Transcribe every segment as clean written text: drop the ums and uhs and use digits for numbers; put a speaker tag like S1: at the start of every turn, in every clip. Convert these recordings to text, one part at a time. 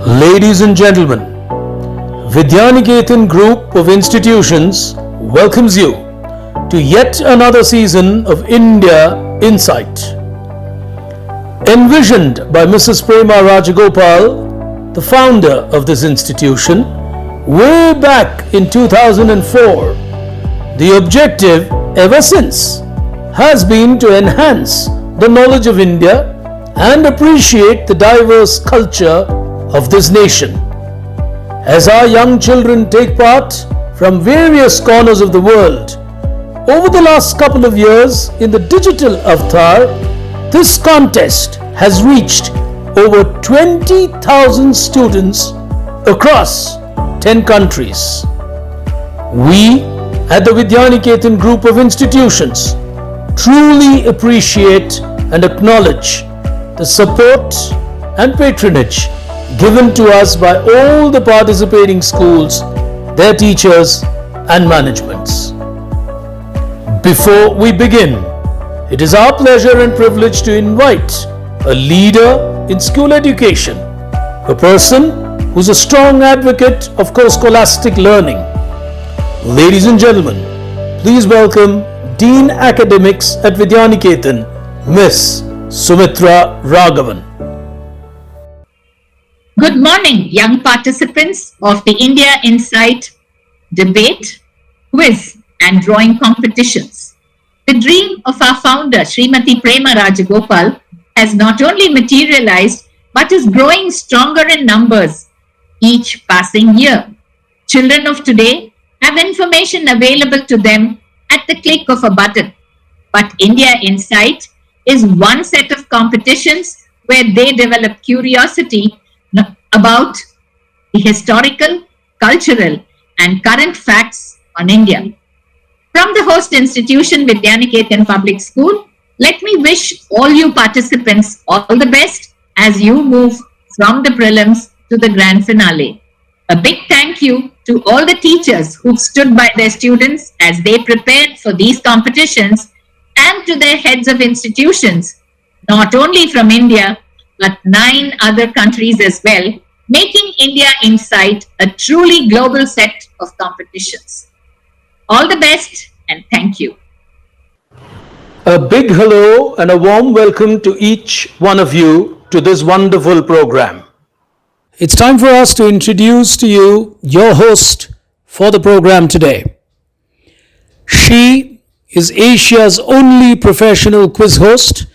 S1: Ladies and gentlemen, Vidyaniketan Group of Institutions welcomes you to yet another season of India Insight. Envisioned by Mrs. Prema Rajagopal, the founder of this institution, way back in 2004, the objective ever since has been to enhance the knowledge of India and appreciate the diverse culture of this nation. As our young children take part from various corners of the world, over the last couple of years in the digital avatar, this contest has reached over 20,000 students across 10 countries. We at the Vidyaniketan Group of Institutions truly appreciate and acknowledge the support and patronage given to us by all the participating schools, their teachers and managements. Before we begin, it is our pleasure and privilege to invite a leader in school education, a person who's a strong advocate of co-scholastic learning. Ladies and gentlemen, please welcome Dean Academics at Vidyaniketan, Miss Sumitra Raghavan.
S2: Good morning, young participants of the India Insight debate, quiz and drawing competitions. The dream of our founder, Srimati Prema Rajagopal, has not only materialized but is growing stronger in numbers each passing year. Children of today have information available to them at the click of a button. But India Insight is one set of competitions where they develop curiosity about the historical, cultural, and current facts on India. From the host institution, Vidyaniketan Public School, let me wish all you participants all the best as you move from the prelims to the grand finale. A big thank you to all the teachers who stood by their students as they prepared for these competitions, and to their heads of institutions, not only from India, but 9 other countries as well, making India Insight a truly global set of competitions. All the best and thank you.
S1: A big hello and a warm welcome to each one of you to this wonderful program. It's time for us to introduce to you your host for the program today. She is Asia's only professional quiz host,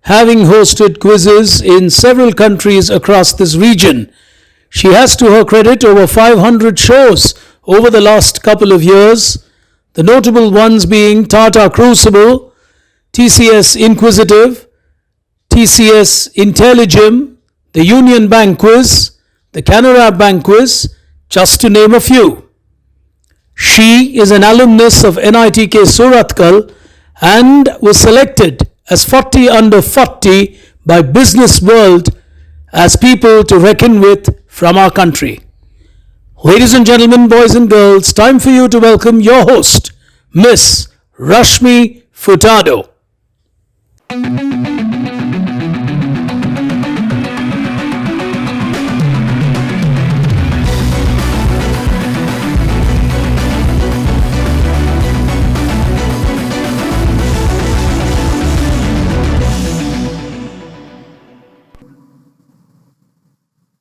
S1: having hosted quizzes in several countries across this region. She has to her credit over 500 shows over the last couple of years, the notable ones being Tata Crucible, TCS Inquisitive, TCS Intelligim, the Union Bank Quiz, the Canara Bank Quiz, just to name a few. She is an alumnus of NITK Surathkal and was selected as 40 under 40 by Business World as people to reckon with from our country. Ladies and gentlemen, boys and girls, time for you to welcome your host, Miss Rashmi Furtado.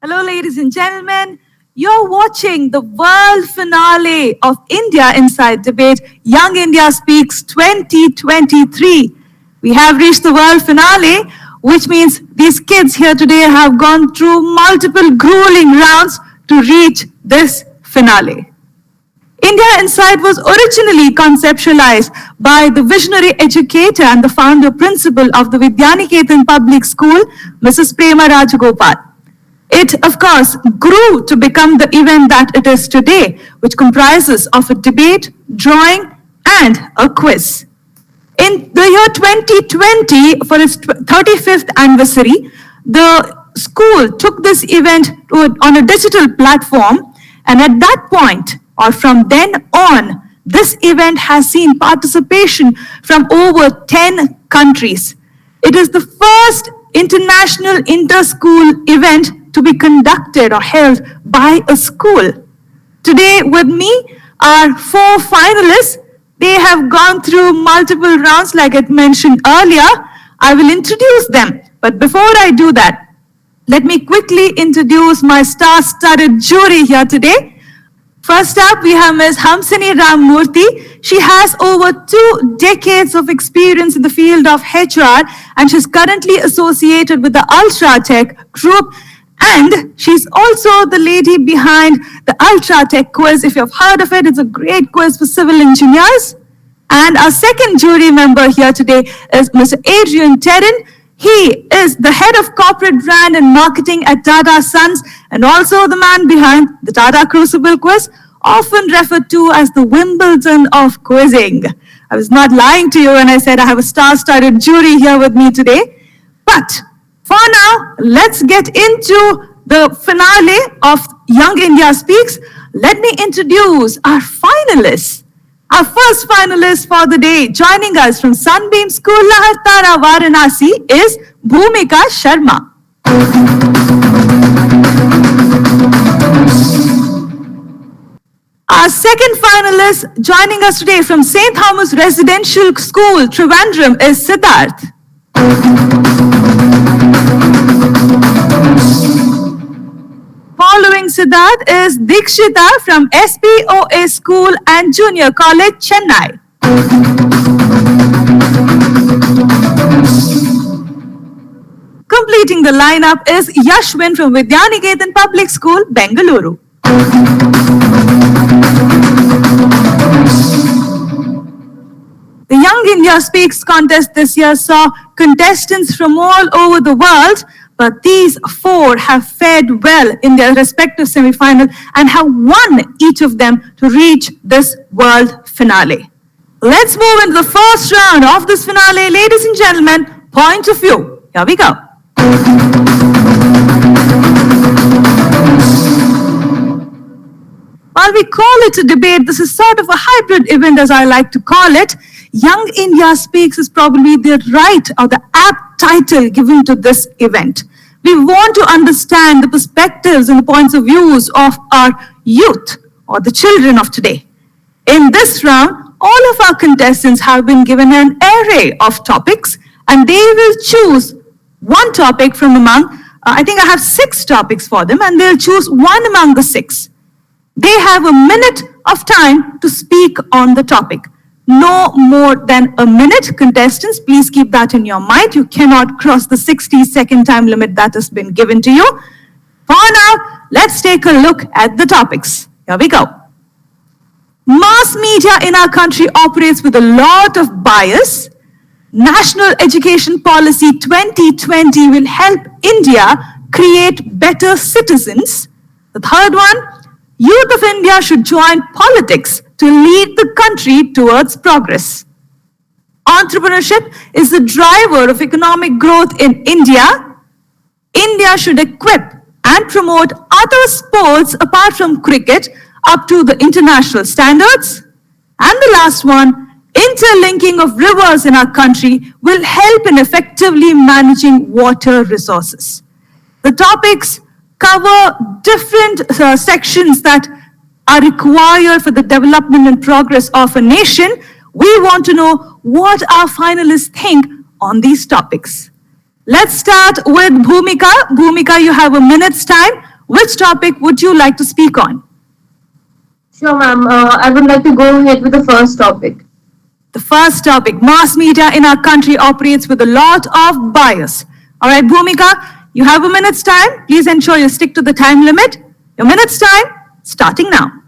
S3: Hello, ladies and gentlemen. You're watching the world finale of India Inside Debate, Young India Speaks 2023. We have reached the world finale, which means these kids here today have gone through multiple grueling rounds to reach this finale. India Inside was originally conceptualized by the visionary educator and the founder principal of the Vidyaniketan Public School, Mrs. Prema Rajagopal. It, of course, grew to become the event that it is today, which comprises of a debate, drawing, and a quiz. In the year 2020, for its 35th anniversary, the school took this event on a digital platform, and at that point, or from then on, this event has seen participation from over 10 countries. It is the first international inter-school event to be conducted or held by a school. Today with me are 4 finalists. They have gone through multiple rounds like I mentioned earlier. I will introduce them. But before I do that, let me quickly introduce my star-studded jury here today. First up, we have Ms. Hamsini Ramurthy. She has over 2 decades of experience in the field of HR, and she's currently associated with the Ultratech group. And she's also the lady behind the Ultratech quiz. If you've heard of it, it's a great quiz for civil engineers. And our second jury member here today is Mr. Adrian Terran. He is the head of corporate brand and marketing at Tata Sons and also the man behind the Tata Crucible quiz, often referred to as the Wimbledon of quizzing. I was not lying to you when I said I have a star-studded jury here with me today. But for now, let's get into the finale of Young India Speaks. Let me introduce our finalists. Our first finalist for the day, joining us from Sunbeam School, Lahartara, Varanasi, is Bhumika Sharma. Our second finalist, joining us today from St. Thomas Residential School, Trivandrum, is Siddharth. Following Siddharth is Dikshita from SPOA School and Junior College, Chennai. Completing the lineup is Yashwin from Vidyaniketan Public School, Bangalore. The Young India Speaks contest this year saw contestants from all over the world, but these 4 have fared well in their respective semi-final and have won each of them to reach this world finale. Let's move into the first round of this finale, ladies and gentlemen. Point of view. Here we go. While we call it a debate, this is sort of a hybrid event, as I like to call it. Young India Speaks is probably the right or the apt title given to this event. We want to understand the perspectives and the points of views of our youth or the children of today. In this round, all of our contestants have been given an array of topics, and they will choose one topic from among, I think I have 6 topics for them, and they'll choose one among the 6. They have a minute of time to speak on the topic. No more than a minute. Contestants, please keep that in your mind. You cannot cross the 60-second time limit that has been given to you. For now, let's take a look at the topics. Here we go. Mass media in our country operates with a lot of bias. National Education Policy 2020 will help India create better citizens. The third one, Youth of India should join politics to lead the country towards progress. Entrepreneurship is the driver of economic growth in India. India should equip and promote other sports apart from cricket up to the international standards. And the last one, interlinking of rivers in our country will help in effectively managing water resources. The topics cover different sections that are required for the development and progress of a nation. We want to know what our finalists think on these topics. Let's start with Bhumika. Bhumika, you have a minute's time. Which topic would you like to speak on?
S4: Sure, ma'am. I would like to go ahead with the first topic.
S3: The first topic, mass media in our country operates with a lot of bias. All right, Bhumika, you have a minute's time. Please ensure you stick to the time limit. Your minute's time, starting now.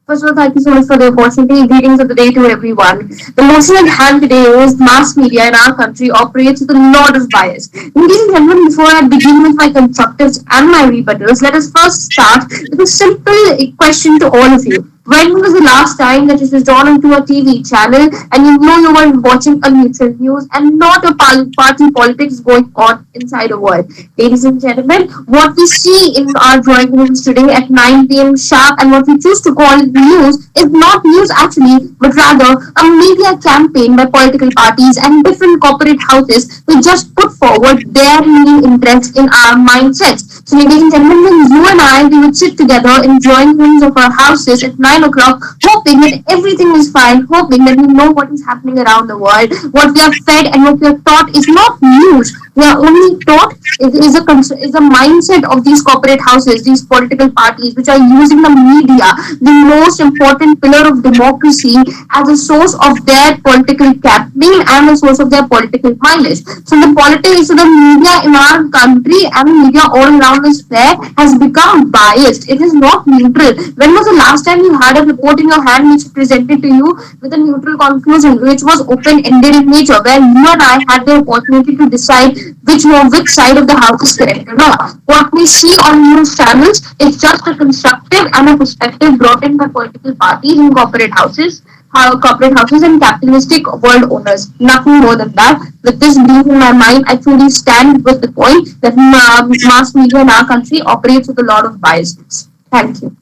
S4: First of all, thank you so much for the opportunity. Greetings of the day to everyone. The motion at hand today is mass media in our country operates with a lot of bias. Ladies and gentlemen, before I begin with my constructives and my rebuttals, let us first start with a simple question to all of you. When was the last time that you switched on into a TV channel and you know you were watching a neutral news and not a party politics going on inside the world? Ladies and gentlemen, what we see in our drawing rooms today at 9 p.m. sharp and what we choose to call news is not news actually, but rather a media campaign by political parties and different corporate houses to just put forward their leading interest in our mindsets. So, ladies and gentlemen, when you and I we would sit together in drawing rooms of our houses at 9 o'clock, hoping that everything is fine, hoping that we know what is happening around the world. What we are fed and what we are taught is not news. We are only taught is a mindset of these corporate houses, these political parties, which are using the media, the most important pillar of democracy, as a source of their political campaign and a source of their political mileage. So the media in our country and the media all around us fair has become biased. It is not neutral. When was the last time you had a report in your hand which presented to you with a neutral conclusion, which was open-ended in nature, where you and I had the opportunity to decide which side of the house is correct or not? What we see on news channels is just a constructive and a perspective brought in by political parties and corporate houses and capitalistic world owners. Nothing more than that. With this belief in my mind, I truly stand with the point that mass media in our country operates with a lot of biases. Thank you.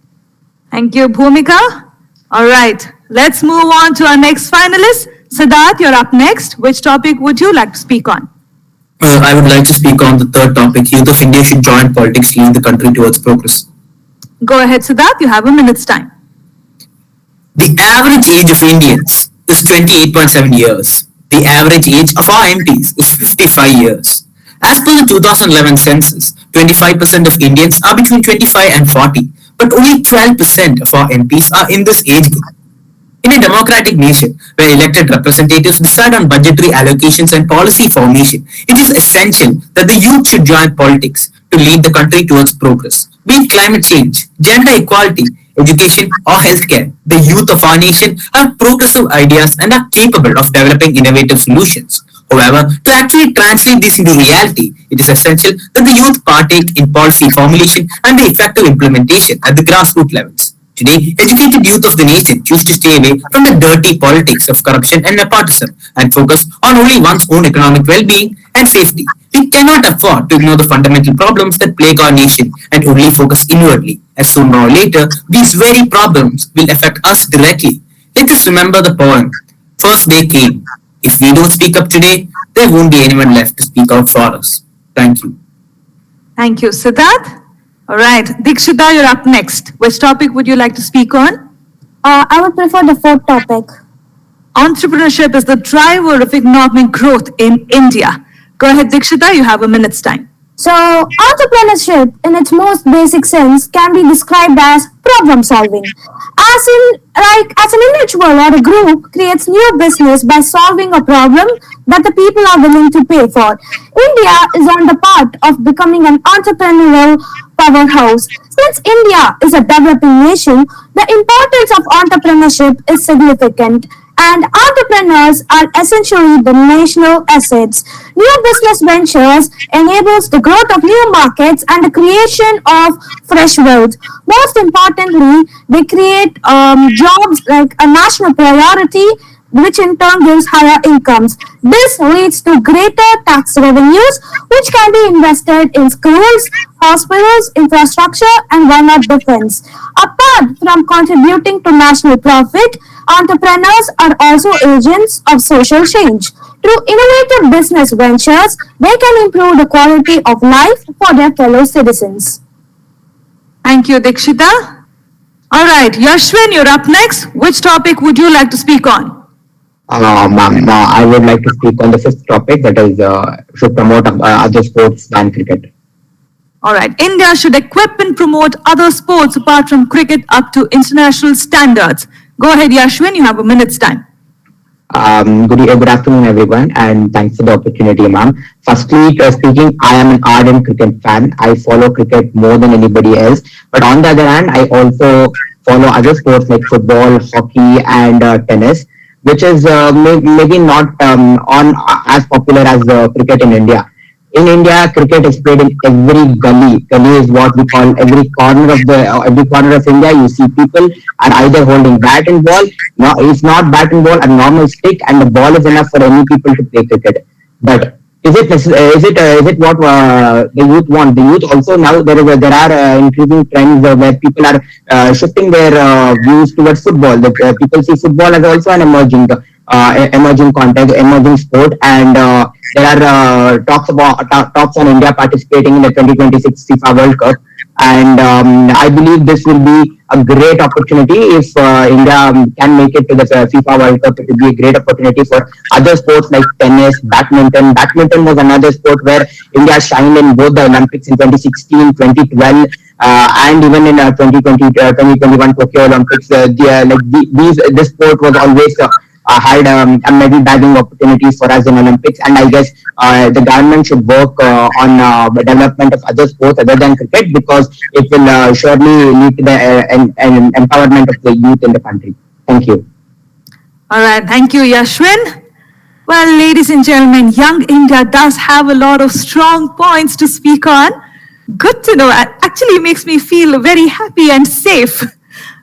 S3: Thank you, Bhumika. All right, let's move on to our next finalist. Siddharth, you're up next. Which topic would you like to speak on?
S5: I would like to speak on the third topic. Youth of India should join politics, lead the country towards progress.
S3: Go ahead, Siddharth. You have a minute's time.
S5: The average age of Indians is 28.7 years. The average age of our MPs is 55 years. As per the 2011 census, 25% of Indians are between 25 and 40, but only 12% of our MPs are in this age group. In a democratic nation, where elected representatives decide on budgetary allocations and policy formation, it is essential that the youth should join politics to lead the country towards progress. Be it climate change, gender equality, education, or healthcare, the youth of our nation have progressive ideas and are capable of developing innovative solutions. However, to actually translate this into reality, it is essential that the youth partake in policy formulation and the effective implementation at the grassroots levels. Today, educated youth of the nation choose to stay away from the dirty politics of corruption and nepotism and focus on only one's own economic well-being and safety. We cannot afford to ignore the fundamental problems that plague our nation and only focus inwardly, as sooner or later, these very problems will affect us directly. Let us remember the poem, First Day Came. If we don't speak up today, there won't be anyone left to speak out for us. Thank you.
S3: Thank you, Siddharth. All right, Dikshita, you're up next. Which topic would you like to speak on?
S6: I would prefer the fourth topic.
S3: Entrepreneurship is the driver of economic growth in India. Go ahead, Dikshita, you have a minute's time.
S6: So, entrepreneurship, in its most basic sense, can be described as problem solving. As an individual or a group creates new business by solving a problem that the people are willing to pay for. India is on the path of becoming an entrepreneurial powerhouse. Since India is a developing nation, the importance of entrepreneurship is significant, and entrepreneurs are essentially the national assets. New business ventures enables the growth of new markets and the creation of fresh wealth. Most importantly, they create jobs like a national priority, which in turn gives higher incomes. This leads to greater tax revenues, which can be invested in schools, hospitals, infrastructure, and why not defense. Apart from contributing to national profit, entrepreneurs are also agents of social change. Through innovative business ventures, they can improve the quality of life for their fellow citizens.
S3: Thank you, Dikshita. All right, Yashwin, you're up next. Which topic would you like to speak on?
S7: I would like to speak on the fifth topic, that is, should promote other sports than cricket.
S3: All right, India should equip and promote other sports apart from cricket up to international standards. Go ahead, Yashwin, you have a minute's time.
S7: Good afternoon, everyone, and thanks for the opportunity, ma'am. Firstly, speaking, I am an ardent cricket fan. I follow cricket more than anybody else. But on the other hand, I also follow other sports like football, hockey, and tennis, which is maybe not on as popular as cricket in India. In India, cricket is played in every gully. Gully is what we call every corner of India. You see people are either holding bat and ball. No, it's not bat and ball, a normal stick, and the ball is enough for any people to play cricket. But is it what the youth want? The youth also now there are increasing trends where people are shifting their views towards football. People see football as also an emerging content, emerging sport, and there are talks on India participating in the 2026 FIFA World Cup. And I believe this will be a great opportunity if India can make it to the FIFA World Cup. It will be a great opportunity for other sports like tennis, badminton. Badminton was another sport where India shined in both the Olympics in 2016, 2012, and even in 2021 Tokyo Olympics. This sport was always had a medal bagging opportunities for us in Olympics, and I guess the government should work on the development of other sports other than cricket, because it will surely lead to the empowerment of the youth in the country. Thank you.
S3: All right, thank you, Yashwin. Well, ladies and gentlemen, Young India does have a lot of strong points to speak on. Good to know. Actually makes me feel very happy and safe.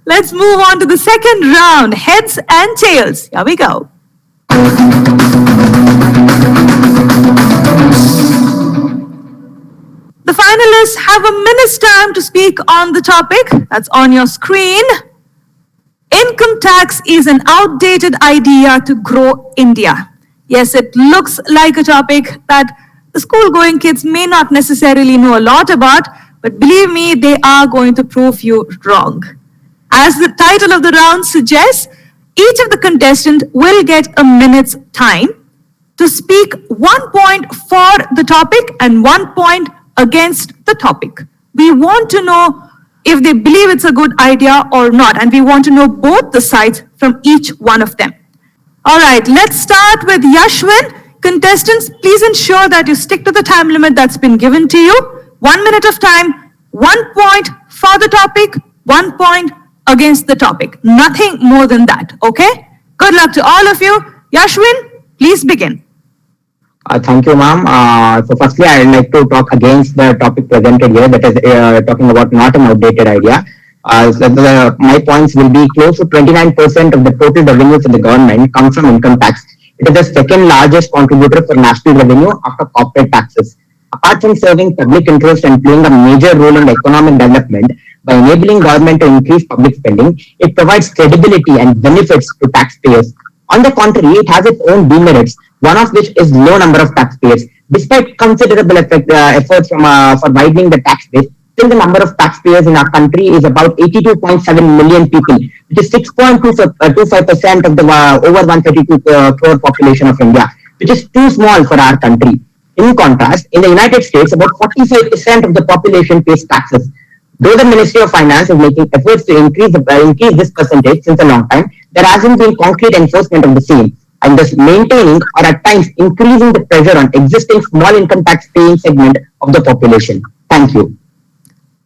S3: Let's move on to the second round, heads and tails. Here we go. The finalists have a minute's time to speak on the topic that's on your screen. Income tax is an outdated idea to grow India. Yes, it looks like a topic that the school-going kids may not necessarily know a lot about, but believe me, they are going to prove you wrong. As the title of the round suggests, each of the contestants will get a minute's time to speak 1 point for the topic and 1 point against the topic. We want to know if they believe it's a good idea or not, and we want to know both the sides from each one of them. All right, let's start with Yashwin. Contestants, please ensure that you stick to the time limit that's been given to you. 1 minute of time, 1 point for the topic, 1 point against the topic. Nothing more than that, okay? Good luck to all of you. Yashwin, please begin.
S7: Thank you, ma'am. So firstly, I would like to talk against the topic presented here, that is talking about not an outdated idea. My points will be close to 29% of the total revenue for the government comes from income tax. It is the second largest contributor for national revenue after corporate taxes. Apart from serving public interest and playing a major role in economic development, by enabling government to increase public spending, it provides credibility and benefits to taxpayers. On the contrary, it has its own demerits, one of which is low number of taxpayers. Despite considerable efforts for widening the tax base, still the number of taxpayers in our country is about 82.7 million people, which is 6.25% of the over 132 crore population of India, which is too small for our country. In contrast, in the United States, about 45% of the population pays taxes. Though the Ministry of Finance is making efforts to increase this percentage since a long time, there hasn't been concrete enforcement of the same, and thus maintaining or at times increasing the pressure on existing small income tax paying segment of the population. Thank you.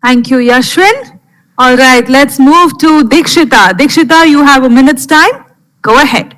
S3: Thank you, Yashwin. All right, let's move to Dikshita. Dikshita, you have a minute's time. Go ahead.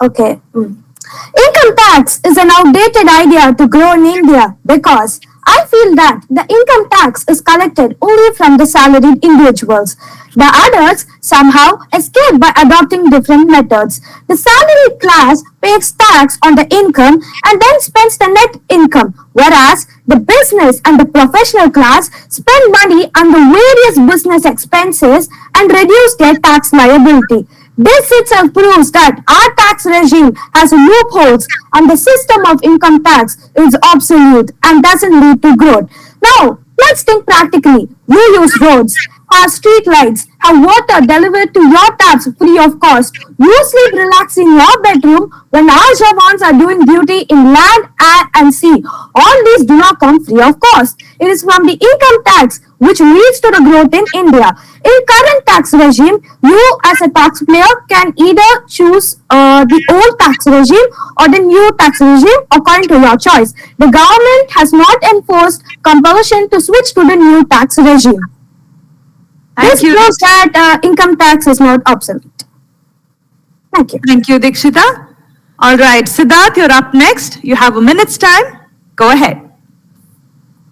S6: Okay. Income tax is an outdated idea to grow in India because I feel that the income tax is collected only from the salaried individuals. The others somehow escape by adopting different methods. The salaried class pays tax on the income and then spends the net income, whereas the business and the professional class spend money on the various business expenses and reduce their tax liability. This itself proves that our tax regime has loopholes and the system of income tax is obsolete and doesn't lead to growth. Now, let's think practically. You use roads, have street lights, have water delivered to your taps free of cost. You sleep relaxed in your bedroom when our Javans are doing duty in land, air and sea. All these do not come free of cost. It is from the income tax which leads to the growth in India. In current tax regime, you as a taxpayer can either choose the old tax regime or the new tax regime according to your choice. The government has not enforced compulsion to switch to the new tax regime. This proves that income tax is not obsolete. Thank you.
S3: Thank you, Dikshita. All right, Siddharth, you're up next. You have a minute's time. Go ahead.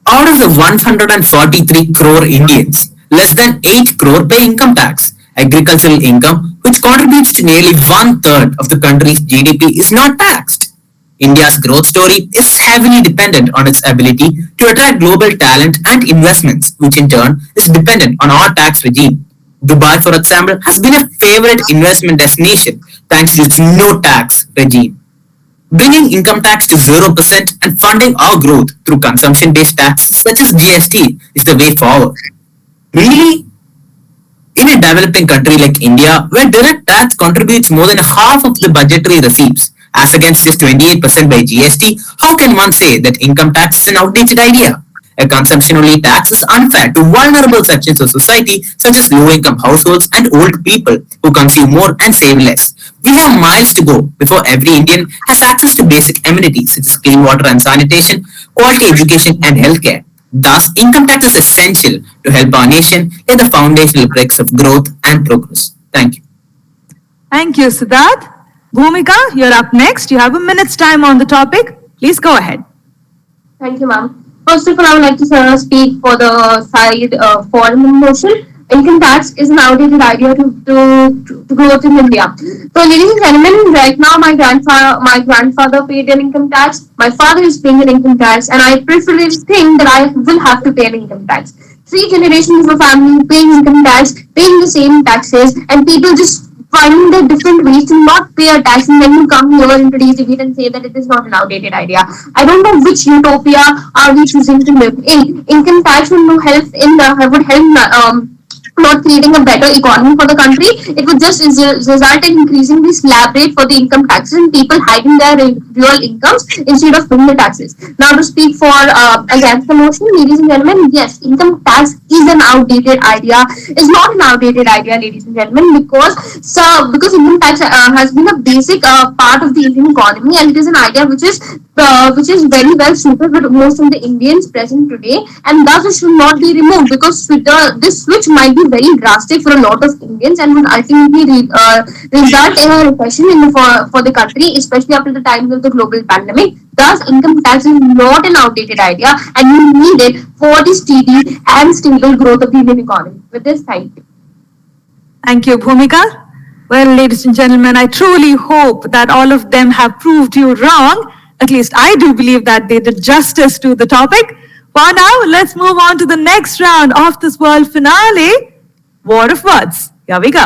S5: Out of the 143 crore Indians, less than 8 crore pay income tax. Agricultural income, which contributes to nearly one third of the country's GDP, is not taxed. India's growth story is heavily dependent on its ability to attract global talent and investments, which in turn is dependent on our tax regime. Dubai, for example, has been a favorite investment destination thanks to its no tax regime. Bringing income tax to 0% and funding our growth through consumption based taxes such as GST is the way forward. Really, in a developing country like India, where direct tax contributes more than half of the budgetary receipts, as against just 28% by GST, how can one say that income tax is an outdated idea? A consumption-only tax is unfair to vulnerable sections of society such as low-income households and old people who consume more and save less. We have miles to go before every Indian has access to basic amenities such as clean water and sanitation, quality education and healthcare. Thus, income tax is essential to help our nation lay the foundational bricks of growth and progress. Thank you.
S3: Thank you, Siddharth. Bhumika, you're up next. You have a minute's time on the topic. Please go ahead.
S4: Thank you, ma'am. First of all, I would like to speak for the side foreign motion. Income tax is an outdated idea to growth in India. So, ladies and gentlemen, right now my grandfather paid an income tax. My father is paying an income tax, and I preferably think that I will have to pay an income tax. 3 generations of a family paying income tax, paying the same taxes, and people just finding the different ways to not pay a tax, and then you come here in today's debate and say that it is not an outdated idea. I don't know which utopia are we choosing to live in. Income tax would help not creating a better economy for the country. It would just result in increasing the slab rate for the income taxes and people hiding their real incomes instead of paying the taxes. Now, to speak for against the motion, ladies and gentlemen, yes, income tax is an outdated idea. It's not an outdated idea, ladies and gentlemen, because income tax has been a basic part of the Indian economy, and it is an idea which is very well suited with most of the Indians present today, and thus it should not be removed because this switch might be very drastic for a lot of Indians and would ultimately result in a recession for the country, especially after the times of the global pandemic. Thus, income tax is not an outdated idea, and you need it for the steady and stable growth of the Indian economy. With this, thank you.
S3: Thank you, Bhumika. Well, ladies and gentlemen, I truly hope that all of them have proved you wrong. At least I do believe that they did justice to the topic. For now, let's move on to the next round of this world finale, War of Words. Here we go.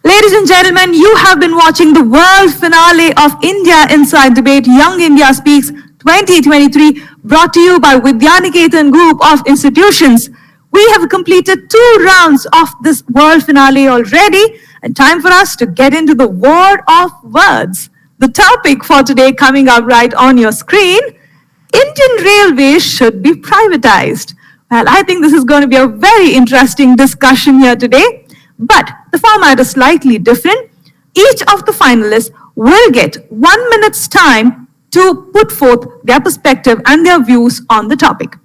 S3: Ladies and gentlemen, you have been watching the world finale of India Inside Debate, Young India Speaks 2023, brought to you by Vidyaniketan Group of Institutions. We have completed 2 rounds of this world finale already, and time for us to get into the war of words. The topic for today coming up right on your screen, Indian Railways should be privatized. Well, I think this is going to be a very interesting discussion here today, but the format is slightly different. Each of the finalists will get 1 minute's time to put forth their perspective and their views on the topic.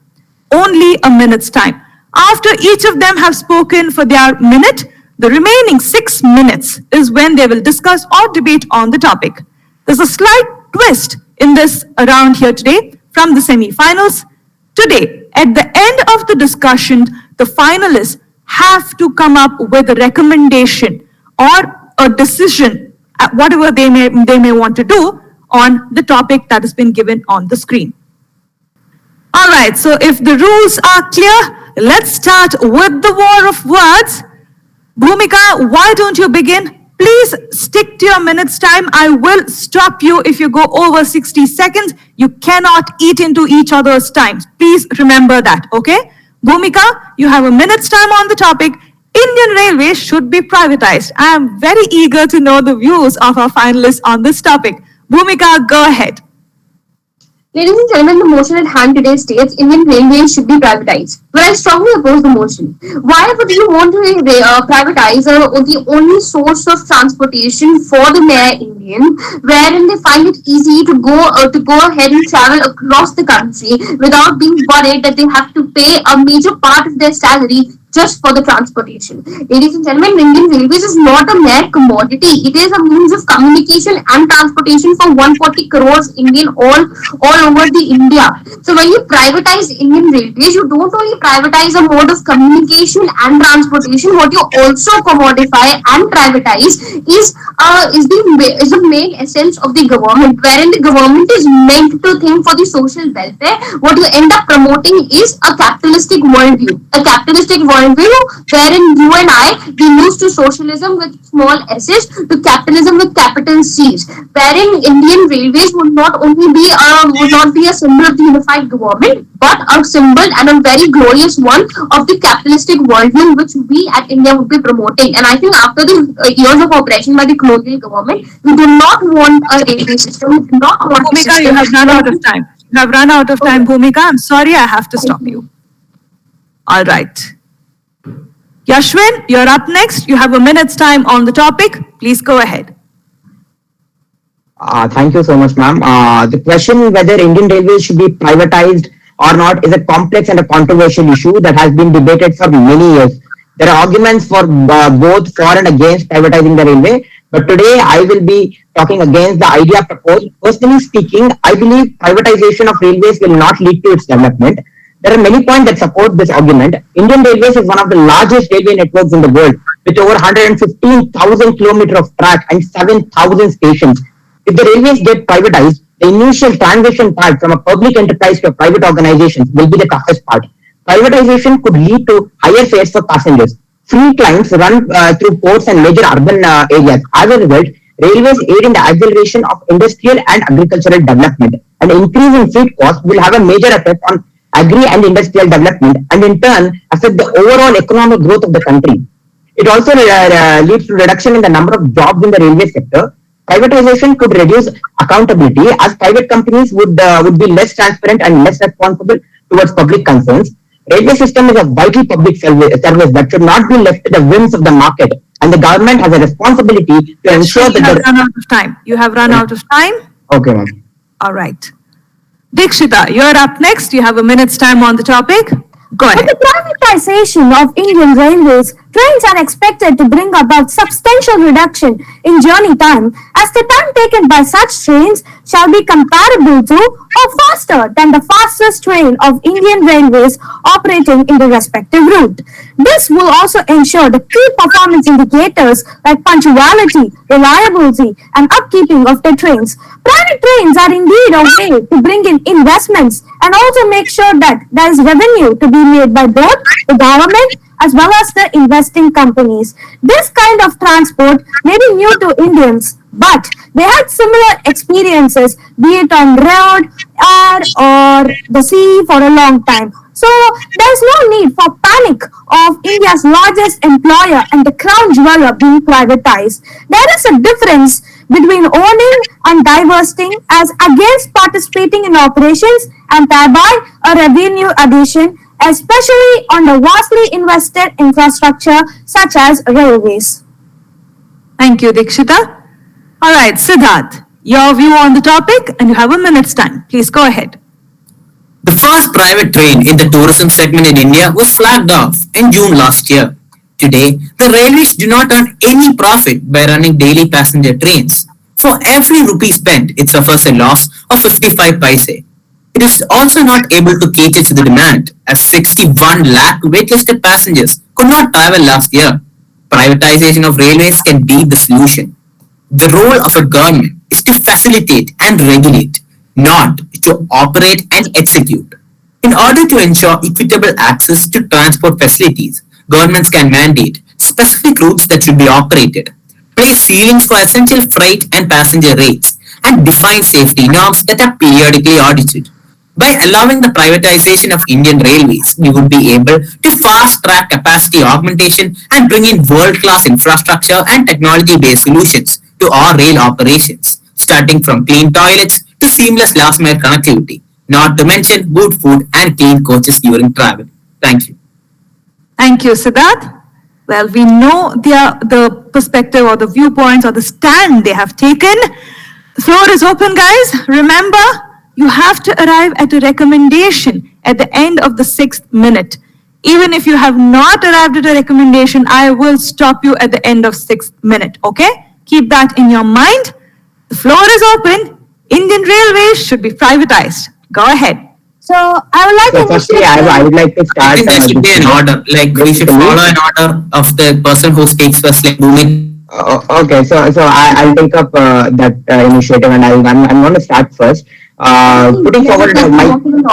S3: Only a minute's time. After each of them have spoken for their minute, the remaining 6 minutes is when they will discuss or debate on the topic. There's a slight twist in this round here today from the semi-finals. Today, at the end of the discussion, the finalists have to come up with a recommendation or a decision, whatever they may want to do on the topic that has been given on the screen. All right, so if the rules are clear, let's start with the war of words. Bhumika, why don't you begin? Please stick to your minute's time. I will stop you if you go over 60 seconds. You cannot eat into each other's times. Please remember that, okay? Bhumika, you have a minute's time on the topic. Indian Railways should be privatized. I am very eager to know the views of our finalists on this topic. Bhumika, go ahead.
S4: Ladies and gentlemen, the motion at hand today states Indian Railways should be privatized. But I strongly oppose the motion. Why would you want to privatize the only source of transportation for the mere Indian, wherein they find it easy to go ahead and travel across the country without being worried that they have to pay a major part of their salary just for the transportation. Ladies and gentlemen, Indian Railways is not a mere commodity. It is a means of communication and transportation for 140 crores Indian all over the India. So when you privatize Indian Railways, you don't only privatize a mode of communication and transportation. What you also commodify and privatize is the main essence of the government, wherein the government is meant to think for the social welfare. What you end up promoting is a capitalistic worldview. A capitalistic worldview wherein you and I, we used to socialism with small s's to capitalism with capital C's, wherein Indian Railways would not be a symbol of the unified government, but a symbol and a very glorious one of the capitalistic worldview which we at India would be promoting. And I think after the years of oppression by the colonial government, we do not want a railway system. We do not want
S3: Bhumika, you have run out of time. You have run out of time, Bhumika. I'm sorry, I have to stop you. All right. Yashwin, you're up next. You have a minute's time on the topic. Please go ahead.
S7: Thank you so much, ma'am. The question whether Indian Railways should be privatized or not is a complex and a controversial issue that has been debated for many years. There are arguments for both for and against privatizing the railway, but today I will be talking against the idea proposed. Personally speaking, I believe privatization of railways will not lead to its development. There are many points that support this argument. Indian Railways is one of the largest railway networks in the world, with over 115,000 kilometers of track and 7,000 stations. If the railways get privatized, the initial transition part from a public enterprise to a private organization will be the toughest part. Privatization could lead to higher fares for passengers. Freight lines run through ports and major urban areas. As a result, railways aid in the acceleration of industrial and agricultural development. An increase in freight costs will have a major effect on agri and industrial development and in turn affect the overall economic growth of the country. It also leads to reduction in the number of jobs in the railway sector. Privatization could reduce accountability as private companies would be less transparent and less responsible towards public concerns. Railway system is a vital public service that should not be left to the whims of the market, and the government has a responsibility to ensure that
S3: you have run out of time. You have run out of time.
S7: Okay, ma'am.
S3: All right. Dikshita, you're up next. You have a minute's time on the topic. Go ahead.
S6: With the privatization of Indian Railways, trains are expected to bring about substantial reduction in journey time, as the time taken by such trains shall be comparable to or faster than the fastest train of Indian Railways operating in the respective route. This will also ensure the key performance indicators like punctuality, reliability, and upkeeping of the trains. Private trains are indeed a way to bring in investments and also make sure that there is revenue to be made by both the government as well as the investing companies. This kind of transport may be new to Indians, but they had similar experiences, be it on road, air, or the sea for a long time. So there's no need for panic of India's largest employer and the crown jeweler being privatized. There is a difference between owning and divesting as against participating in operations and thereby a revenue addition, especially on the vastly invested infrastructure such as railways.
S3: Thank you, Dikshita. All right, Siddharth, your view on the topic, and you have a minute's time. Please go ahead.
S5: The first private train in the tourism segment in India was flagged off in June last year. Today, the railways do not earn any profit by running daily passenger trains. For every rupee spent, it suffers a loss of 55 paise. It is also not able to cater to the demand, as 61 lakh waitlisted passengers could not travel last year. Privatization of railways can be the solution. The role of a government is to facilitate and regulate, not to operate and execute. In order to ensure equitable access to transport facilities, governments can mandate specific routes that should be operated, place ceilings for essential freight and passenger rates, and define safety norms that are periodically audited. By allowing the privatization of Indian Railways, we would be able to fast-track capacity augmentation and bring in world-class infrastructure and technology-based solutions to our rail operations, starting from clean toilets to seamless last-mile connectivity, not to mention good food and clean coaches during travel. Thank you.
S3: Thank you, Siddharth. Well, we know the perspective or the viewpoints or the stand they have taken. The floor is open, guys. Remember, you have to arrive at a recommendation at the end of the 6th minute. Even if you have not arrived at a recommendation, I will stop you at the end of 6th minute, okay? Keep that in your mind. The floor is open. Indian Railways should be privatized. Go ahead.
S6: So I would like
S7: So
S6: to
S7: firstly,
S6: initiate.
S7: I would like to
S5: I
S7: start.
S5: think there should be an order. Like we should follow an order of the person who speaks first. Like
S7: Okay, so I'll take up that initiative, and I'm going to start first. Putting forward my.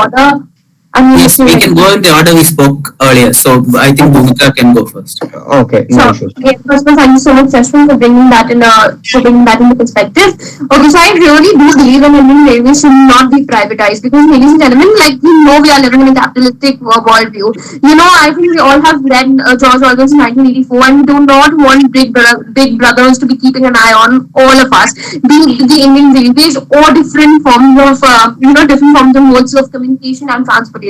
S4: order.
S5: Yes, we can go in the order we spoke earlier. So I think Bhumika can go first.
S7: Okay, no issues.
S4: Okay, first of all, thank you so much, Seshwin, for bringing that into perspective. Okay, so I really do believe that Indian Railways should not be privatized because, ladies and gentlemen, like we know, we are living in a capitalistic worldview. I think we all have read George Orwell's 1984, and we do not want big brothers to be keeping an eye on all of us, be it the Indian Railways or different forms of modes of communication and transportation.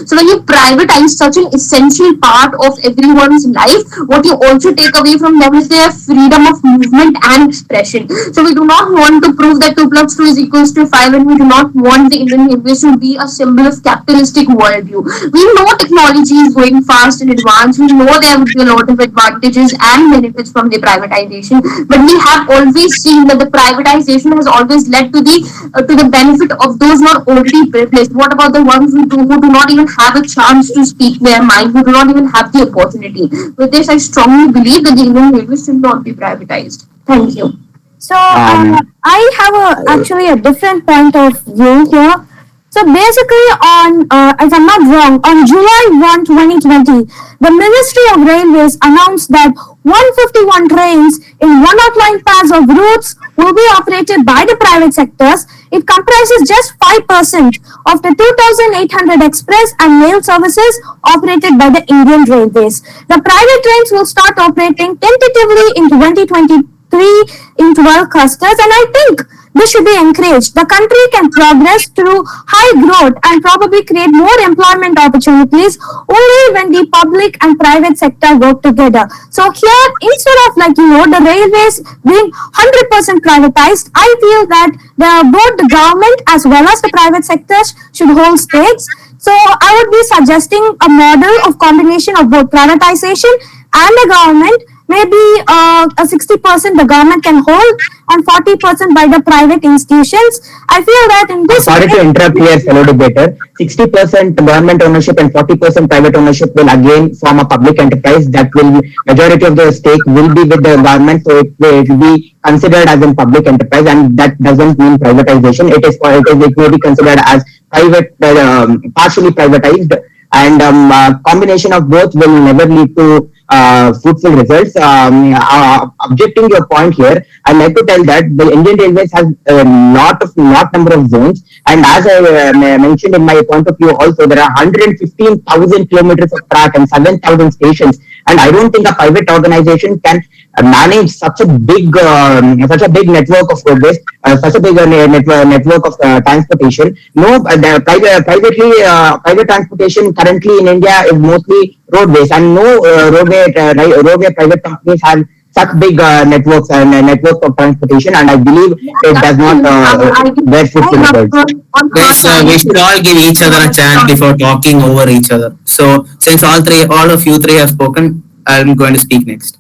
S4: So when you privatize such an essential part of everyone's life, what you also take away from them is their freedom of movement and expression. So we do not want to prove that 2 plus 2 is equals to 5, and we do not want the Indian Railways to be a symbol of capitalistic worldview. We know technology is going fast and advanced. We know there would be a lot of advantages and benefits from the privatization, but we have always seen that the privatization has always led to the benefit of those who are already privileged. What about the ones who do not even have a chance to speak their mind, who do not even have the opportunity? With this, I strongly believe that the Indian Railways should not be privatized. Thank you.
S6: So I have actually a different point of view here. So basically, if I'm not wrong, on July 1, 2020, the Ministry of Railways announced that 151 trains in one outline pairs of routes will be operated by the private sectors. It comprises just 5% of the 2,800 express and mail services operated by the Indian Railways. The private trains will start operating tentatively in 2023 in 12 clusters, and I think this should be encouraged. The country can progress through high growth and probably create more employment opportunities only when the public and private sector work together. So here, instead of the railways being 100% privatized, I feel that both the government as well as the private sectors should hold stakes. So I would be suggesting a model of combination of both privatization and the government. Maybe a 60% the government can hold and 40% by the private institutions. I feel that in this.
S7: Sorry to interrupt here, fellow debater. 60% government ownership and 40% private ownership will again form a public enterprise. That will majority of the stake will be with the government, so it will be considered as a public enterprise, and that doesn't mean privatization. It may be considered as private, partially privatized, and combination of both will never lead to fruitful results. Objecting your point here, I'd like to tell that the Indian Railways has a lot number of zones, and as I mentioned in my point of view also, there are 115,000 kilometers of track and 7,000 stations, and I don't think a private organization can manage such a big network of roadways, such a big network of transportation. No, the private transportation currently in India is mostly roadways, and no roadway private companies have such big networks and network of transportation, and I believe it does not bear fruitful results.
S5: Yes, we should all give each other a chance before talking over each other. So since all of you three have spoken, I'm going to speak next.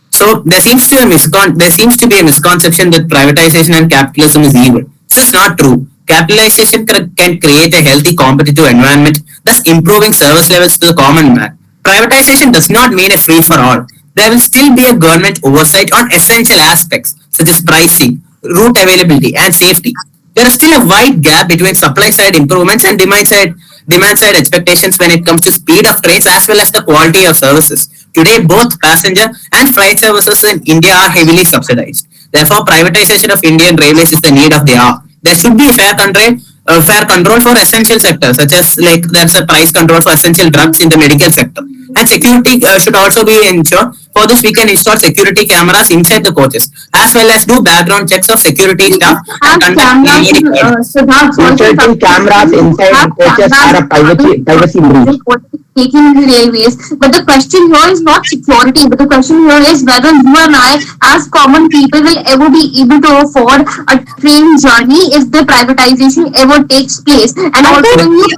S5: So there seems to be a misconception that privatization and capitalism is evil. This is not true. Capitalization can create a healthy competitive environment, thus improving service levels to the common man. Privatization does not mean a free for all. There will still be a government oversight on essential aspects such as pricing, route availability, and safety. There is still a wide gap between supply side improvements and demand side expectations when it comes to speed of trains as well as the quality of services. Today, both passenger and freight services in India are heavily subsidized. Therefore, privatization of Indian Railways is the need of the hour. There should be a fair control for essential sectors, such as there's a price control for essential drugs in the medical sector. And security should also be ensured. For this, we can install security cameras inside the coaches, as well as do background checks of security staff and conduct daily recording.
S7: Inserting cameras inside the coaches are a privacy breach.
S4: Taking in the railways, but the question here is not security, but the question here is whether you and I, as common people, will ever be able to afford a train journey if the privatization ever takes place. And also, when you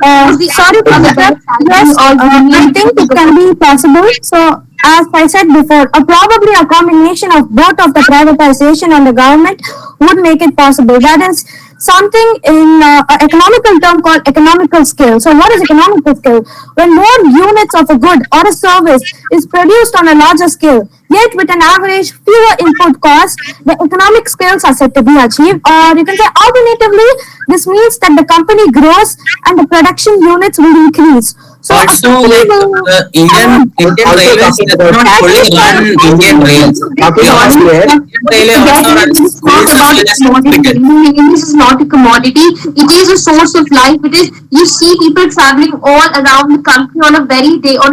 S6: Sorry for that. Yes, I think it can be possible. So, as I said before, probably a combination of both of the privatization and the government would make it possible. That is something in an economical term called economical scale. So what is economical scale? When more units of a good or a service is produced on a larger scale, yet with an average fewer input costs, the economic scales are said to be achieved. Or you can say alternatively, this means that the company grows and the production units will increase. So
S5: also, like Indian Railways does not fully run Indian Rails. Railway also runs schools as well as hospitals.
S4: This is not a commodity. It is a source of life. It is. You see people traveling all around the country on a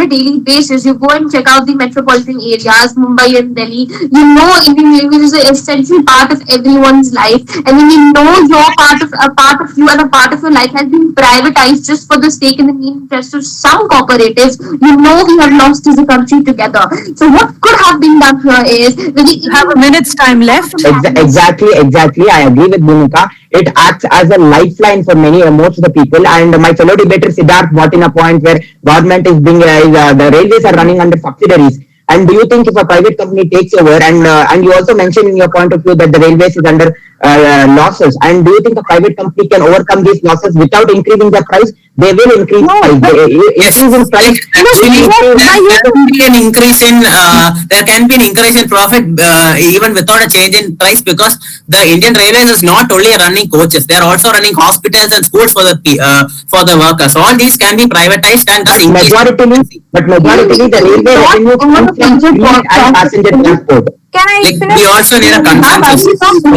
S4: daily basis. You go and check out the metropolitan areas, Mumbai and Delhi. You know, Indian Railways is an essential part of everyone's life. And when you know a part of you and a part of your life has been privatized just for the sake and the mean interest of some cooperatives, you know we have lost as a country together. So what could have been done here is that we
S3: have a minute's time left.
S7: Exactly. I agree with Bhumika. It acts as a lifeline for most of the people. And my fellow debater Siddharth brought in a point where government is being the railways are running under subsidiaries. And do you think if a private company takes over, and you also mentioned in your point of view that the railways is under losses, and do you think a private company can overcome these losses without increasing the price? They will increase price. Increase price.
S5: Actually, there can be an increase in profit even without a change in price, because the Indian Railways is not only running coaches; they are also running hospitals and schools for the workers. All these can be privatized and thus increase.
S7: Majority the railway revenue comes from freight and passenger transport.
S6: Can I finish?
S5: We also need a consensus.
S4: Something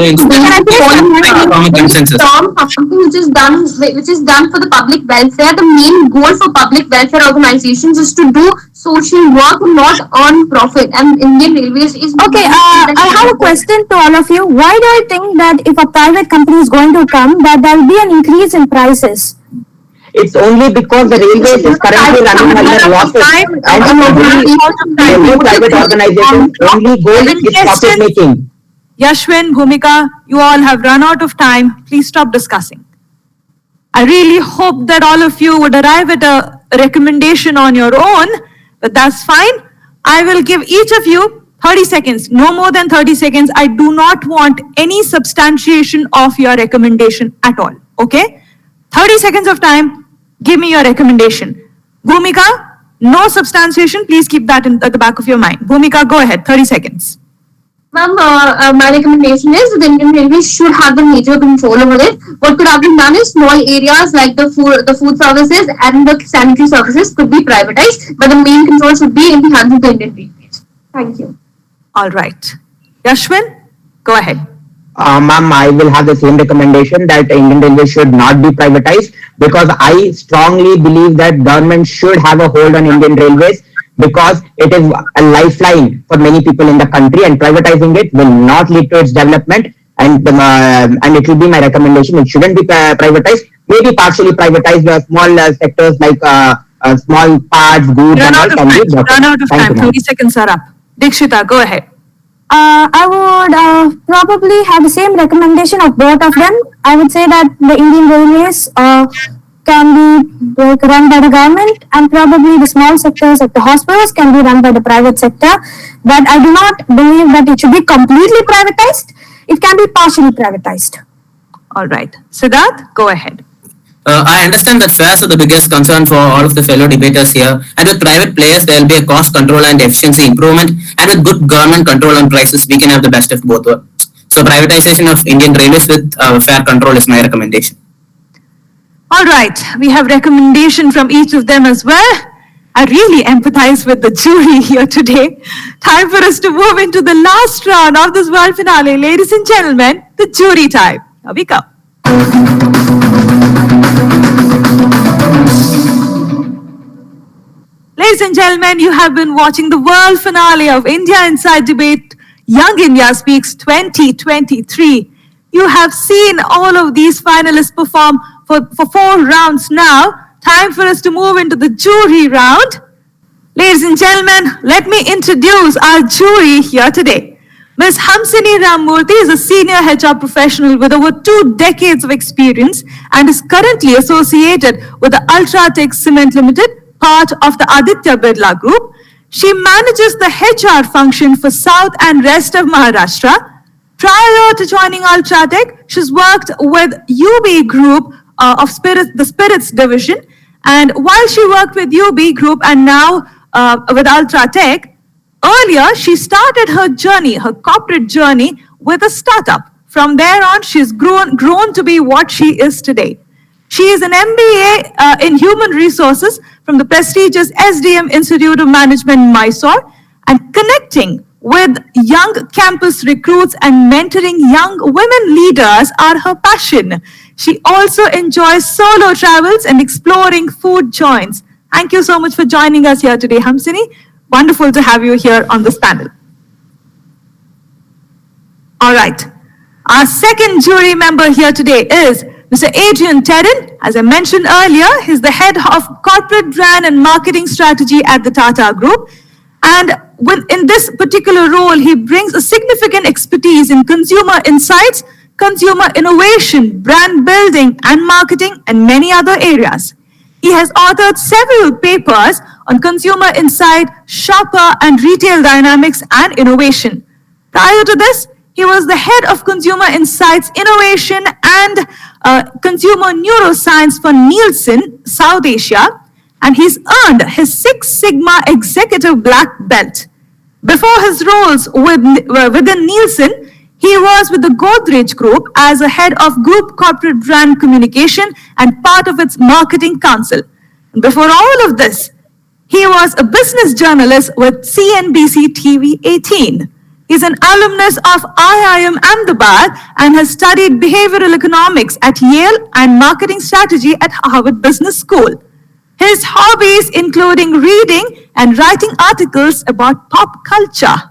S4: which is done for the public welfare. The main goal for public welfare organizations is to do social work, not earn profit. And Indian Railways is
S6: okay. I have a question to all of you. Why do I think that if a private company is going to come, that there will be an increase in prices?
S7: It's only because the railways is currently running under losses, and the private organizations only goal is profit making.
S3: Yashwin, Bhumika, you all have run out of time. Please stop discussing. I really hope that all of you would arrive at a recommendation on your own, but that's fine. I will give each of you 30 seconds, no more than 30 seconds. I do not want any substantiation of your recommendation at all, okay? 30 seconds of time. Give me your recommendation. Bhumika, no substantiation. Please keep that at the back of your mind. Bhumika, go ahead. 30 seconds.
S4: Ma'am, my recommendation is the Indian Railways should have the major control over it. What could have been done is small areas like the food services and the sanitary services could be privatized, but the main control should be in the hands of the Indian Railways. Thank you.
S3: All right. Yashwin, go ahead.
S7: Ma'am, I will have the same recommendation that Indian Railways should not be privatized, because I strongly believe that government should have a hold on Indian Railways, because it is a lifeline for many people in the country, and privatizing it will not lead to its development, and it will be my recommendation. It shouldn't be privatized, maybe partially privatized, small sectors like small parts, goods.
S3: Run out of time. 30 seconds are up. Dikshita, go ahead.
S6: I would probably have the same recommendation of both of them. I would say that the Indian Railways can be run by the government, and probably the small sectors of the hospitals can be run by the private sector. But I do not believe that it should be completely privatized. It can be partially privatized.
S3: All right. Siddharth, go ahead.
S5: I understand that fares are the biggest concern for all of the fellow debaters here, and with private players there will be a cost control and efficiency improvement, and with good government control on prices we can have the best of both worlds. So privatization of Indian Railways with fair control is my recommendation.
S3: All right, we have recommendation from each of them as well. I really empathize with the jury here today. Time for us to move into the last round of this world finale. Ladies and gentlemen, the jury time. Here we go. Ladies and and gentlemen, you have been watching the world finale of India Inside Debate Young India Speaks 2023. You have seen all of these finalists perform for 4 rounds now. Time for us to move into the jury round. Ladies and gentlemen, let me introduce our jury here today. Ms. Hamsini Rammurthy is a senior HR professional with over 2 decades of experience and is currently associated with the Ultratech Cement Limited, part of the Aditya Birla Group. She manages the HR function for South and rest of Maharashtra. Prior to joining Ultratech, she's worked with UB Group of the Spirits Division. And while she worked with UB Group and now with Ultratech, earlier, she started her journey, her corporate journey, with a startup. From there on, she's grown to be what she is today. She is an MBA in Human Resources from the prestigious SDM Institute of Management in Mysore, and connecting with young campus recruits and mentoring young women leaders are her passion. She also enjoys solo travels and exploring food joints. Thank you so much for joining us here today, Hamsini. Wonderful to have you here on this panel. All right. Our second jury member here today is Mr. Adrian Tedden. As I mentioned earlier, he's the head of corporate brand and marketing strategy at the Tata Group. And in this particular role, he brings a significant expertise in consumer insights, consumer innovation, brand building, and marketing, and many other areas. He has authored several papers on consumer insight, shopper and retail dynamics, and innovation. Prior to this, he was the head of consumer insights, innovation, and consumer neuroscience for Nielsen, South Asia, and he's earned his Six Sigma Executive Black Belt. Before his roles within Nielsen, he was with the Godrej Group as a head of Group Corporate Brand Communication and part of its marketing council. And before all of this, he was a business journalist with CNBC TV 18. He's an alumnus of IIM Ahmedabad and has studied behavioral economics at Yale and marketing strategy at Harvard Business School. His hobbies including reading and writing articles about pop culture.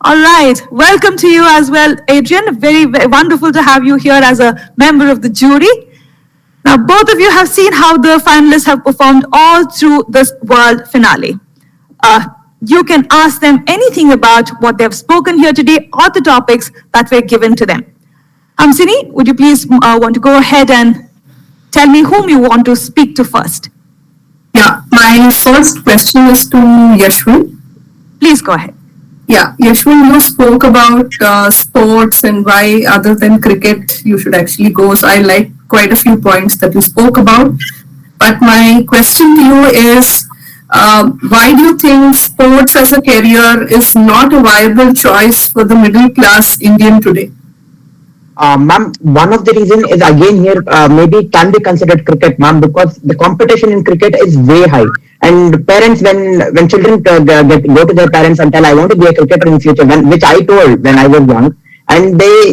S3: All right, welcome to you as well, Adrian. Very, very wonderful to have you here as a member of the jury. Now, both of you have seen how the finalists have performed all through this world finale. You can ask them anything about what they've spoken here today or the topics that were given to them. Hamsini, would you please want to go ahead and tell me whom you want to speak to first?
S8: Yeah, my first question is to Yashwin.
S3: Please go ahead.
S8: Yeah, Yashwin, you spoke about sports and why other than cricket you should actually go. So I like quite a few points that you spoke about. But my question to you is, why do you think sports as a career is not a viable choice for the middle class Indian today?
S7: Ma'am, one of the reasons is again here maybe can be considered cricket, ma'am, because the competition in cricket is way high. And parents, when children go to their parents and tell, I want to be a cricketer in future, which I told when I was young, and they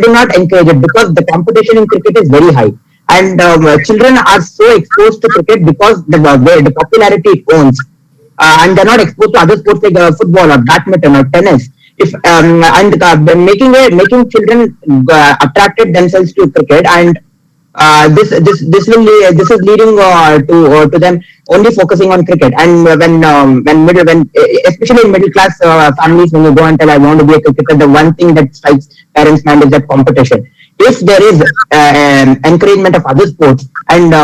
S7: do not encourage it because the competition in cricket is very high. And children are so exposed to cricket because the popularity it owns. And they're not exposed to other sports like football or badminton or tennis. Making children attracted themselves to cricket, and this is leading to them only focusing on cricket. And especially in middle class families, when you go and tell I want to be a cricketer, the one thing that strikes parents' mind is that competition. If there is encouragement of other sports and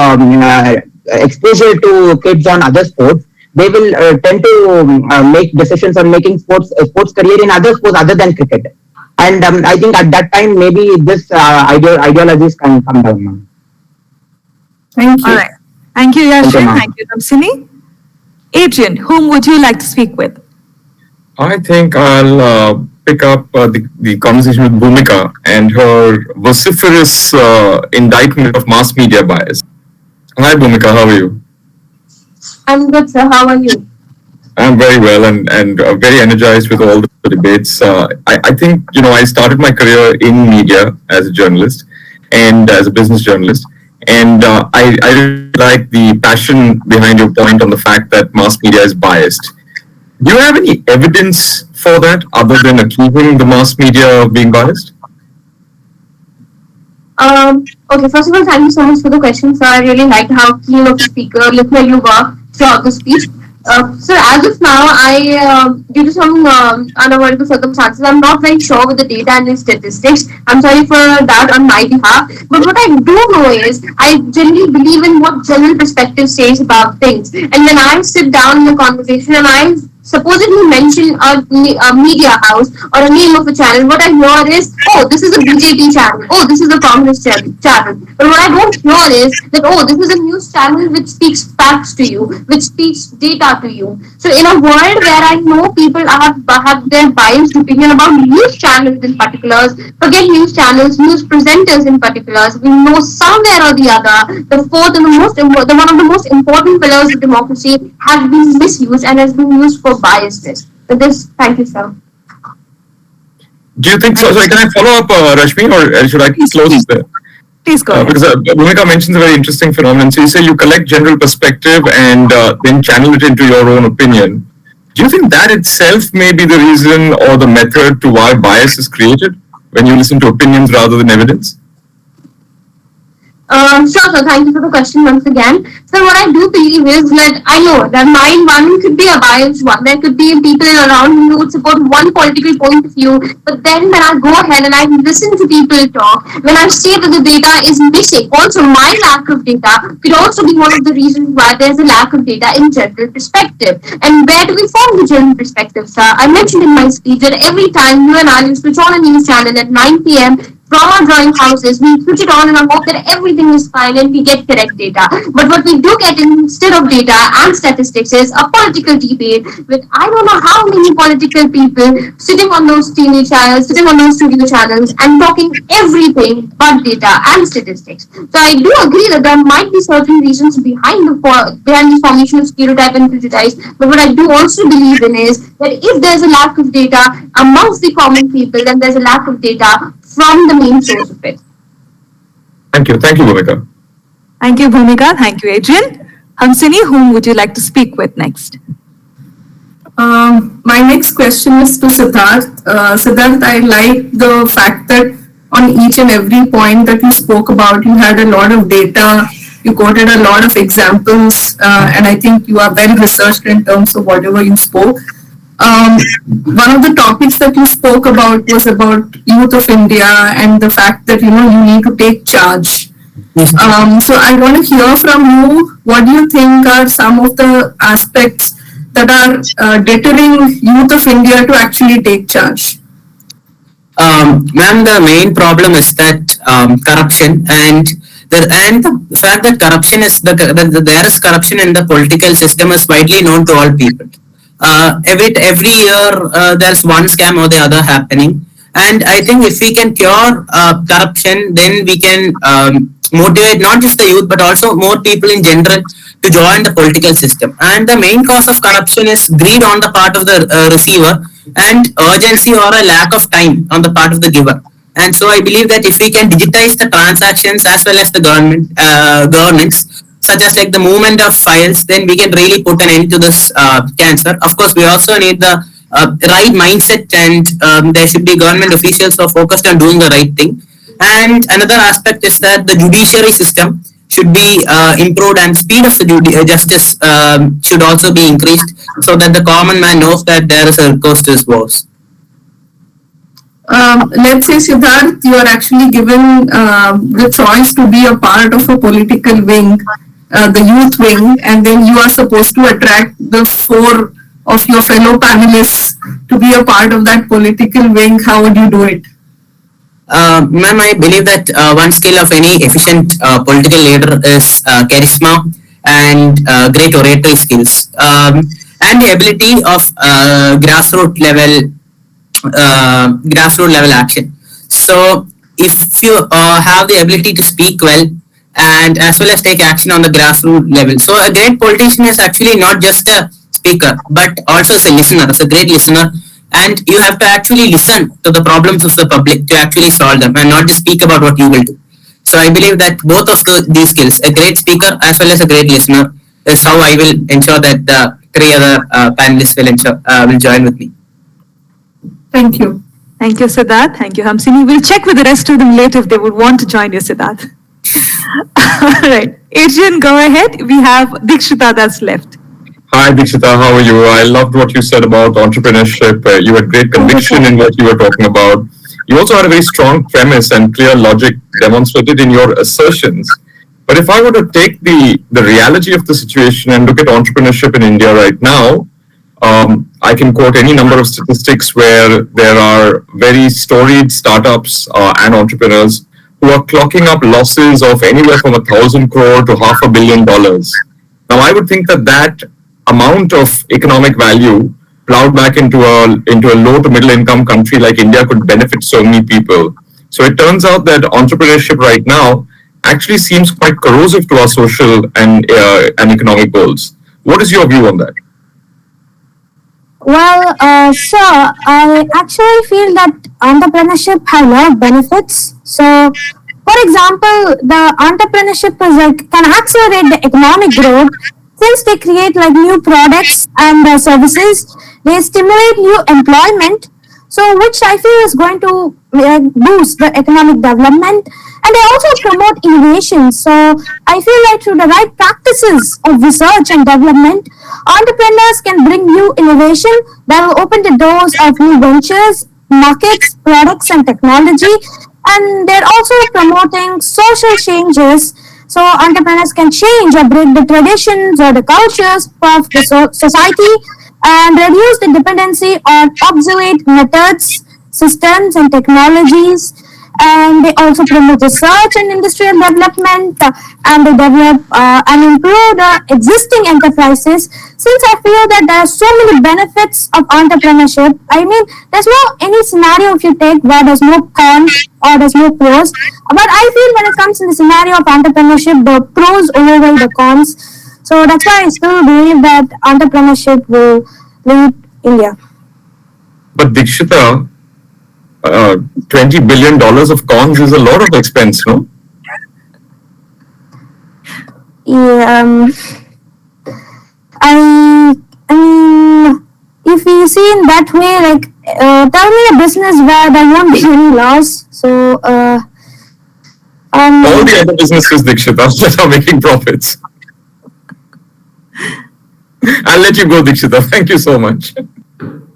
S7: exposure to kids on other sports, they will tend to make decisions on making sports career in other sports other than cricket. And I think at that time, maybe this ideologies can come down.
S8: Thank you.
S3: All right. Thank you, Yashwin. Thank you, Hamsini. Adrian, whom would you like to speak with?
S9: I think I'll pick up the conversation with Bhumika and her vociferous indictment of mass media bias. Hi, Bhumika, how are you?
S4: I'm good, sir. How are you?
S9: I'm very well and very energized with all the debates. I think, I started my career in media as a journalist and as a business journalist. And I really like the passion behind your point on the fact that mass media is biased. Do you have any evidence for that other than accusing the mass media of being biased?
S4: Okay, first of all, thank you so much for the question, sir. I really liked how keen of a speaker, listener you were throughout the speech. So as of now, due to some unavoidable circumstances, I'm not very sure with the data and the statistics. I'm sorry for that on my behalf. But what I do know is, I generally believe in what general perspective says about things. And when I sit down in a conversation and I supposedly mention a media house or a name of a channel, what I hear is, oh, this is a BJP channel, oh, this is a Congress channel. But what I don't hear is that, oh, this is a news channel which speaks facts to you, which speaks data to you. So in a world where I know people have their biased opinion about news channels in particular, forget news channels, news presenters in particular, we know somewhere or the other, the fourth and one of the most important pillars of democracy has been misused and has been used for biasness. With this, thank you, sir.
S9: Do you think so? Sorry, can I follow up, Rashmi, or should I close there?
S3: Please go ahead.
S9: Because Bhumika mentions a very interesting phenomenon. So you say you collect general perspective and then channel it into your own opinion. Do you think that itself may be the reason or the method to why bias is created when you listen to opinions rather than evidence?
S4: Sure, sir. Thank you for the question once again. So what I do believe is that I know that my environment could be a biased one. There could be people around me who would support one political point of view. But then when I go ahead and I listen to people talk, when I say that the data is missing, also my lack of data could also be one of the reasons why there's a lack of data in general perspective. And where do we form the general perspective, sir? I mentioned in my speech that every time you and I will switch on a news channel at 9 p.m., from our drawing houses, we switch it on and I hope that everything is fine and we get correct data. But what we do get instead of data and statistics is a political debate with I don't know how many political people sitting on those TV channels, sitting on those studio channels and talking everything but data and statistics. So I do agree that there might be certain reasons behind the formation of stereotype and prejudice. But what I do also believe in is that if there's a lack of data amongst the common people, then there's a lack of data from the main source of it.
S9: Thank you, Bhumika.
S3: Thank you, Bhumika. Thank you, Adrian. Hamsini, whom would you like to speak with next?
S8: My next question is to Siddharth. Siddharth, I like the fact that on each and every point that you spoke about, you had a lot of data, you quoted a lot of examples, and I think you are well researched in terms of whatever you spoke. One of the topics that you spoke about was about youth of India and the fact that you need to take charge. So I want to hear from you, what do you think are some of the aspects that are deterring youth of India to actually take charge?
S5: Ma'am, the main problem is that corruption and the fact that corruption is there is corruption in the political system is widely known to all people. Every year there's one scam or the other happening, and I think if we can cure corruption, then we can motivate not just the youth but also more people in general to join the political system. And the main cause of corruption is greed on the part of the receiver and urgency or a lack of time on the part of the giver. And so I believe that if we can digitize the transactions as well as the governance, such as like the movement of files, then we can really put an end to this cancer. Of course, we also need the right mindset, and there should be government officials who are focused on doing the right thing. And another aspect is that the judiciary system should be improved, and speed of the justice should also be increased, so that the common man knows that there is a recourse to his woes.
S8: Let's say, Siddharth, you are actually given the choice to be a part of a political wing, the youth wing, and then you are supposed to attract the 4 of your fellow panelists to be a part of that political wing. How would you do it?
S5: Ma'am, I believe that one skill of any efficient political leader is charisma and great oratory skills, and the ability of grassroots level action. So if you have the ability to speak well and as well as take action on the grassroots level, so a great politician is actually not just a speaker but also as a listener, as a great listener. And you have to actually listen to the problems of the public to actually solve them, and not just speak about what you will do. So I believe that both of these skills, a great speaker as well as a great listener, is how I will ensure that the three other panelists will join with me.
S8: Thank you.
S3: Thank you, Siddharth. Thank you, Hamsini. We'll check with the rest of them later if they would want to join you, Siddharth. All right. Adrian, go ahead. We have Dikshita that's left.
S9: Hi, Dikshita. How are you? I loved what you said about entrepreneurship. You had great conviction in what you were talking about. You also had a very strong premise and clear logic demonstrated in your assertions. But if I were to take the reality of the situation and look at entrepreneurship in India right now, I can quote any number of statistics where there are very storied startups and entrepreneurs who are clocking up losses of anywhere from 1,000 crore to $500 million. Now, I would think that amount of economic value plowed back into a low to middle income country like India could benefit so many people. So it turns out that entrepreneurship right now actually seems quite corrosive to our social and economic goals. What is your view on that?
S6: Well, sir, I actually feel that entrepreneurship has a lot of benefits. So, for example, the entrepreneurship is can accelerate the economic growth since they create new products and services. They stimulate new employment, so which I feel is going to boost the economic development, and they also promote innovation. So I feel like through the right practices of research and development, entrepreneurs can bring new innovation that will open the doors of new ventures, markets, products, and technology. And they're also promoting social changes, so entrepreneurs can change or break the traditions or the cultures of the society and reduce the dependency on obsolete methods, systems, and technologies. And they also promote research and industrial development, and they develop and improve the existing enterprises. Since I feel that there are so many benefits of entrepreneurship, I mean, there's no any scenario if you take where there's no cons or there's no pros. But I feel when it comes in the scenario of entrepreneurship, the pros overweigh the cons. So that's why I still believe that entrepreneurship will lead India.
S9: But Dikshita, $20 billion of cons is a lot of expense, no?
S6: Yeah, I mean, if you see in that way, tell me a business where there won't be any loss. So,
S9: all the other businesses, Dikshita, that are making profits. I'll let you go, Dikshita. Thank you so much.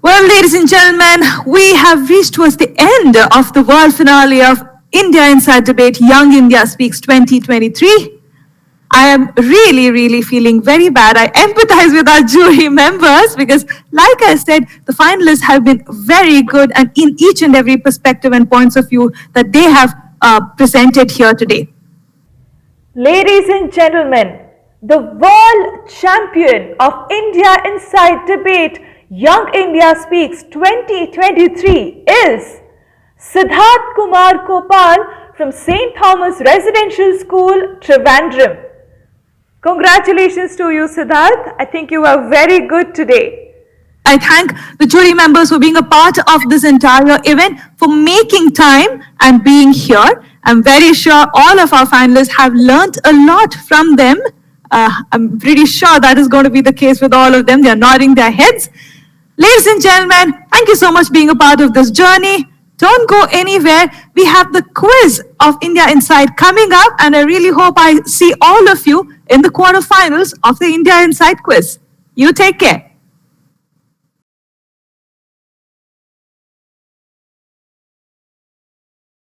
S3: Well, ladies and gentlemen, we have reached towards the end of the world finale of India Inside Debate Young India Speaks 2023. I am really feeling very bad. I empathize with our jury members because, like I said, the finalists have been very good and in each and every perspective and points of view that they have presented here today.
S10: Ladies and gentlemen, the world champion of India Inside Debate Young India Speaks 2023 is Siddharth Kumar Kopal from St. Thomas Residential School, Trivandrum. Congratulations to you, Siddharth. I think you are very good today.
S3: I thank the jury members for being a part of this entire event, for making time and being here. I'm very sure all of our finalists have learnt a lot from them. I'm pretty sure that is going to be the case with all of them. They're nodding their heads. Ladies and gentlemen, thank you so much for being a part of this journey. Don't go anywhere. We have the quiz of India Inside coming up, and I really hope I see all of you in the quarterfinals of the India Inside quiz. You take care.